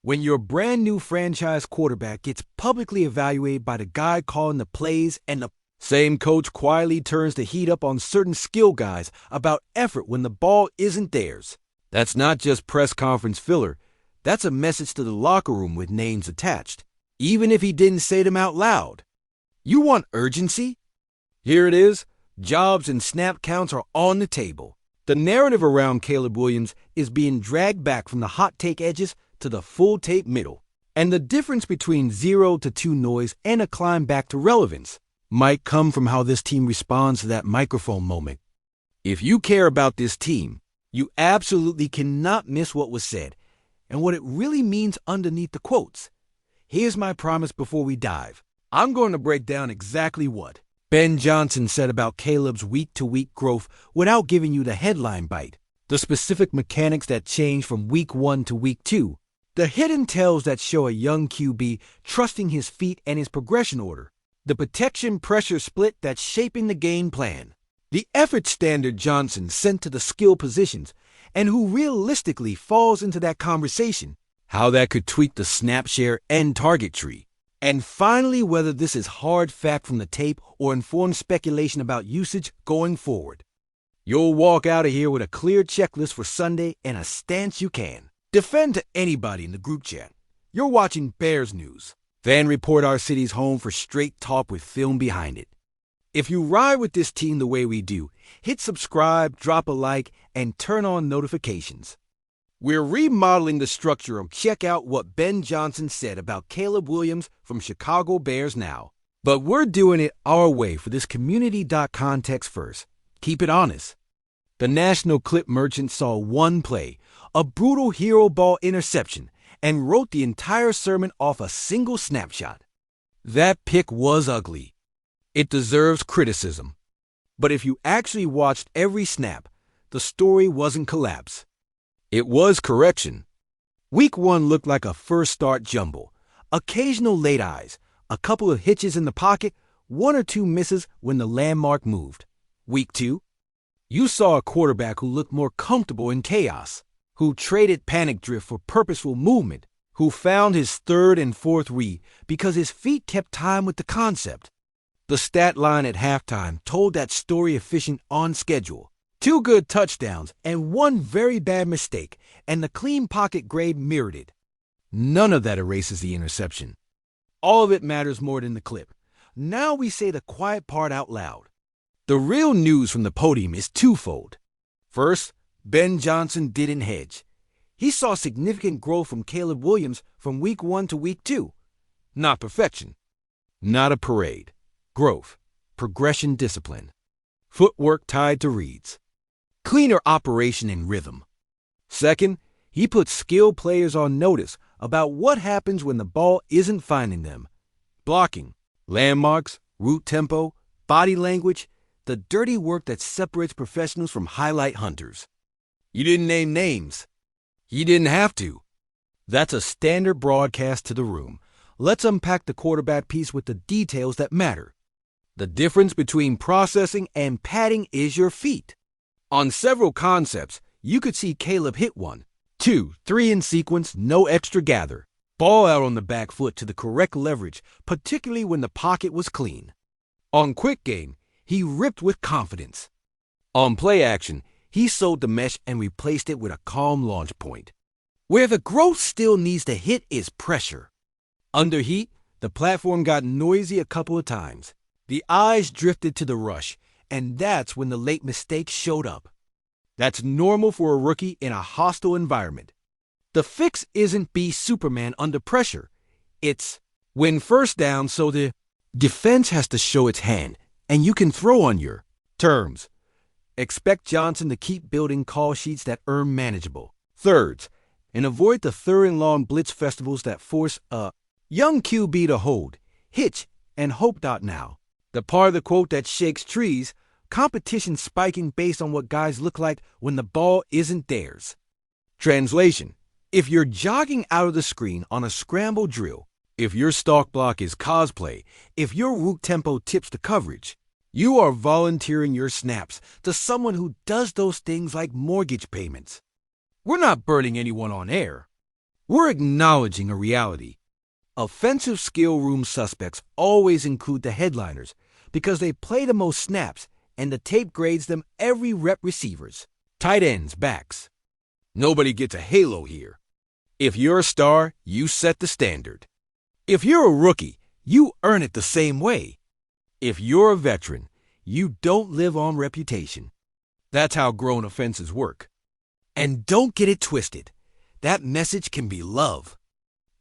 When your brand new franchise quarterback gets publicly evaluated by the guy calling the plays and the same coach quietly turns the heat up on certain skill guys about effort when the ball isn't theirs. That's not just press conference filler. That's a message to the locker room with names attached, even if he didn't say them out loud. You want urgency? Here it is. Jobs and snap counts are on the table. The narrative around Caleb Williams is being dragged back from the hot take edges to the full take middle. And the difference between 0 to 2 noise and a climb back to relevance might come from how this team responds to that microphone moment. If you care about this team, you absolutely cannot miss what was said and what it really means underneath the quotes. Here's my promise before we dive. I'm going to break down exactly what Ben Johnson said about Caleb's week-to-week growth without giving you the headline bite, the specific mechanics that change from week 1 to week 2, the hidden tells that show a young QB trusting his feet and his progression order, the protection-pressure split that's shaping the game plan, the effort standard Johnson sent to the skill positions, and who realistically falls into that conversation, how that could tweak the snap share and target tree, and finally whether this is hard fact from the tape or informed speculation about usage going forward. You'll walk out of here with a clear checklist for Sunday and a stance you can defend to anybody in the group chat. You're watching Bears News. Fan Report, our city's home for straight talk with film behind it. If you ride with this team the way we do, hit subscribe, drop a like, and turn on notifications. We're remodeling the structure of check out what Ben Johnson said about Caleb Williams from Chicago Bears Now. But we're doing it our way for this community.context first. Keep it honest. The National Clip Merchant saw one play, a brutal hero ball interception, and wrote the entire sermon off a single snapshot. That pick was ugly. It deserves criticism. But if you actually watched every snap, the story wasn't collapse. It was correction. Week 1 looked like a first start jumble. Occasional late eyes, a couple of hitches in the pocket, 1 or 2 misses when the landmark moved. Week 2, you saw a quarterback who looked more comfortable in chaos, who traded panic drift for purposeful movement, who found his 3rd and 4th read because his feet kept time with the concept. The stat line at halftime told that story efficient on schedule. 2 good touchdowns and 1 very bad mistake, and the clean pocket grade mirrored it. None of that erases the interception. All of it matters more than the clip. Now we say the quiet part out loud. The real news from the podium is twofold. First, Ben Johnson didn't hedge. He saw significant growth from Caleb Williams from week 1 to week 2. Not perfection. Not a parade. Growth. Progression discipline. Footwork tied to reads. Cleaner operation and rhythm. Second, he put skilled players on notice about what happens when the ball isn't finding them. Blocking, landmarks, route tempo, body language, the dirty work that separates professionals from highlight hunters. You didn't name names. You didn't have to. That's a standard broadcast to the room. Let's unpack the quarterback piece with the details that matter. The difference between processing and padding is your feet. On several concepts, you could see Caleb hit 1, 2, 3 in sequence, no extra gather. Ball out on the back foot to the correct leverage, particularly when the pocket was clean. On quick game, he ripped with confidence. On play action, he sewed the mesh and replaced it with a calm launch point. Where the growth still needs to hit is pressure. Under heat, the platform got noisy a couple of times. The eyes drifted to the rush, and that's when the late mistakes showed up. That's normal for a rookie in a hostile environment. The fix isn't be Superman under pressure. It's win first down so the defense has to show its hand, and you can throw on your terms. Expect Johnson to keep building call sheets that earn manageable thirds, and avoid the third and long blitz festivals that force a young QB to hold, hitch, and hope. Now, the part of the quote that shakes trees, competition spiking based on what guys look like when the ball isn't theirs. Translation: if you're jogging out of the screen on a scramble drill, if your stalk block is cosplay, if your route tempo tips the coverage, you are volunteering your snaps to someone who does those things like mortgage payments. We're not burning anyone on air. We're acknowledging a reality. Offensive skill room suspects always include the headliners because they play the most snaps and the tape grades them every rep. Receivers, tight ends, backs. Nobody gets a halo here. If you're a star, you set the standard. If you're a rookie, you earn it the same way. If you're a veteran, you don't live on reputation. That's how grown offenses work. And don't get it twisted. That message can be love.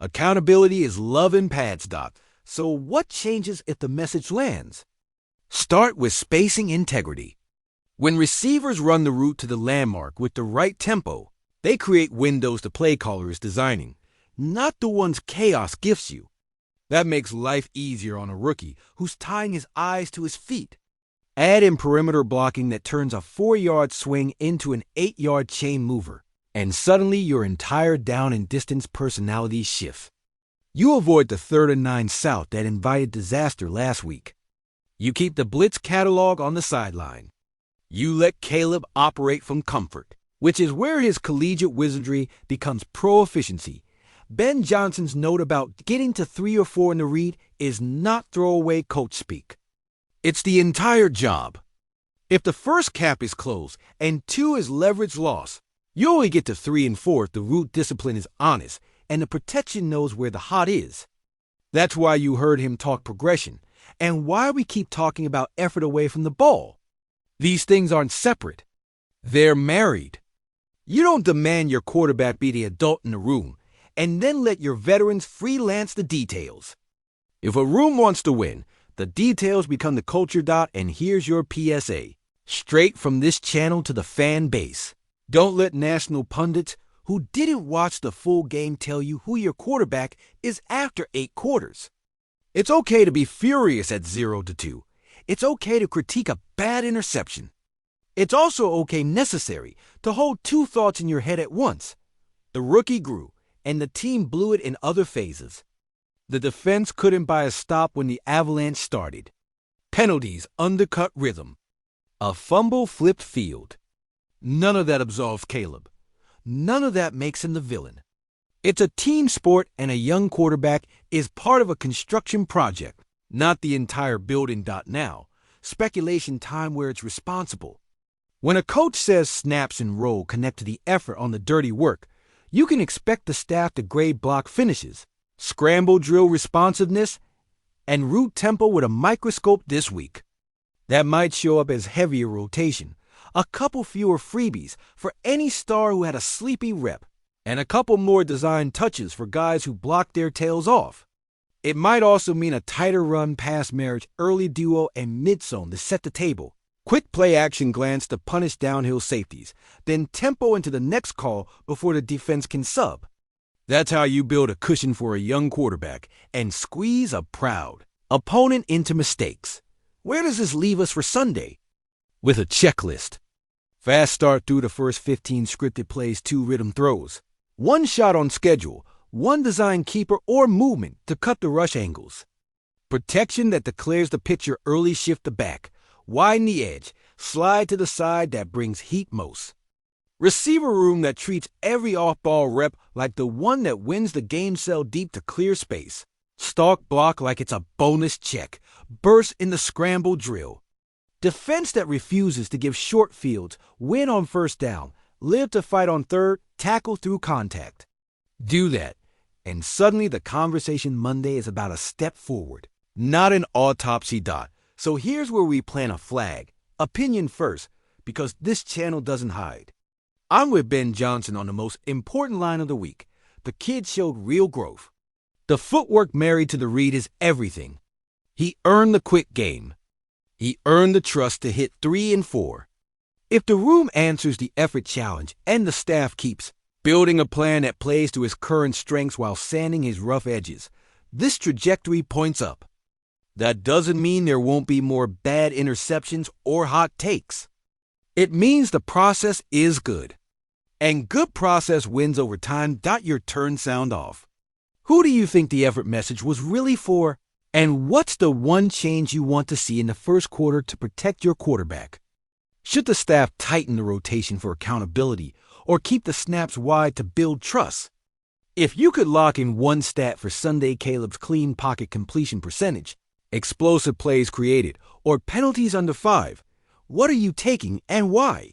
Accountability is love in pads, Doc. So what changes if the message lands? Start with spacing integrity. When receivers run the route to the landmark with the right tempo, they create windows the play caller is designing, not the ones chaos gifts you. That makes life easier on a rookie who's tying his eyes to his feet. Add in perimeter blocking that turns a 4-yard swing into an 8-yard chain mover, and suddenly your entire down and distance personality shifts. You avoid the 3rd and 9 South that invited disaster last week. You keep the blitz catalog on the sideline. You let Caleb operate from comfort, which is where his collegiate wizardry becomes pro efficiency. Ben Johnson's note about getting to 3 or 4 in the read is not throwaway coach speak. It's the entire job. If the first cap is closed and 2 is leverage loss, you only get to 3 and 4 if the route discipline is honest and the protection knows where the hot is. That's why you heard him talk progression and why we keep talking about effort away from the ball. These things aren't separate. They're married. You don't demand your quarterback be the adult in the room and then let your veterans freelance the details. If a room wants to win, the details become the culture. And here's your PSA, straight from this channel to the fan base. Don't let national pundits who didn't watch the full game tell you who your quarterback is after 8 quarters. It's okay to be furious at 0-2. It's okay to critique a bad interception. It's also okay, necessary, to hold 2 thoughts in your head at once. The rookie grew, and the team blew it in other phases. The defense couldn't buy a stop when the avalanche started. Penalties undercut rhythm. A fumble flipped field. None of that absolves Caleb. None of that makes him the villain. It's a team sport, and a young quarterback is part of a construction project, not the entire building. Now, speculation time where it's responsible. When a coach says snaps and roll connect to the effort on the dirty work, you can expect the staff to grade block finishes, scramble drill responsiveness, and route tempo with a microscope this week. That might show up as heavier rotation, a couple fewer freebies for any star who had a sleepy rep, and a couple more design touches for guys who blocked their tails off. It might also mean a tighter run-pass marriage, early duo, and mid-zone to set the table. Quick play-action glance to punish downhill safeties, then tempo into the next call before the defense can sub. That's how you build a cushion for a young quarterback and squeeze a proud opponent into mistakes. Where does this leave us for Sunday? With a checklist. Fast start through the first 15 scripted plays, 2 rhythm throws. 1 shot on schedule, 1 design keeper or movement to cut the rush angles. Protection that declares the pitcher early, shift the back, widen the edge, slide to the side that brings heat most. Receiver room that treats every off-ball rep like the one that wins the game, sell deep to clear space. Stalk block like it's a bonus check. Burst in the scramble drill. Defense that refuses to give short fields, win on first down, live to fight on third, tackle through contact. Do that, and suddenly the conversation Monday is about a step forward, not an autopsy. So here's where we plant a flag. Opinion first, because this channel doesn't hide. I'm with Ben Johnson on the most important line of the week. The kid showed real growth. The footwork married to the read is everything. He earned the quick game. He earned the trust to hit 3 and 4. If the room answers the effort challenge and the staff keeps building a plan that plays to his current strengths while sanding his rough edges, this trajectory points up. That doesn't mean there won't be more bad interceptions or hot takes. It means the process is good. And good process wins over time. Your turn sound off. Who do you think the effort message was really for? And what's the one change you want to see in the first quarter to protect your quarterback? Should the staff tighten the rotation for accountability or keep the snaps wide to build trust? If you could lock in one stat for Sunday Caleb's clean pocket completion percentage, explosive plays created, or penalties under 5, what are you taking and why?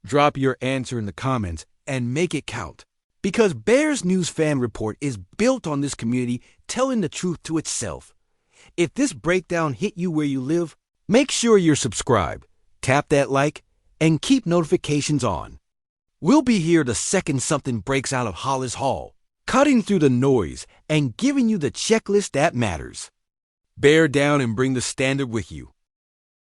Drop your answer in the comments and make it count. Because Bears News Fan Report is built on this community telling the truth to itself. If this breakdown hit you where you live, make sure you're subscribed, tap that like, and keep notifications on. We'll be here the second something breaks out of Hollis Hall, cutting through the noise and giving you the checklist that matters. Bear down and bring the standard with you.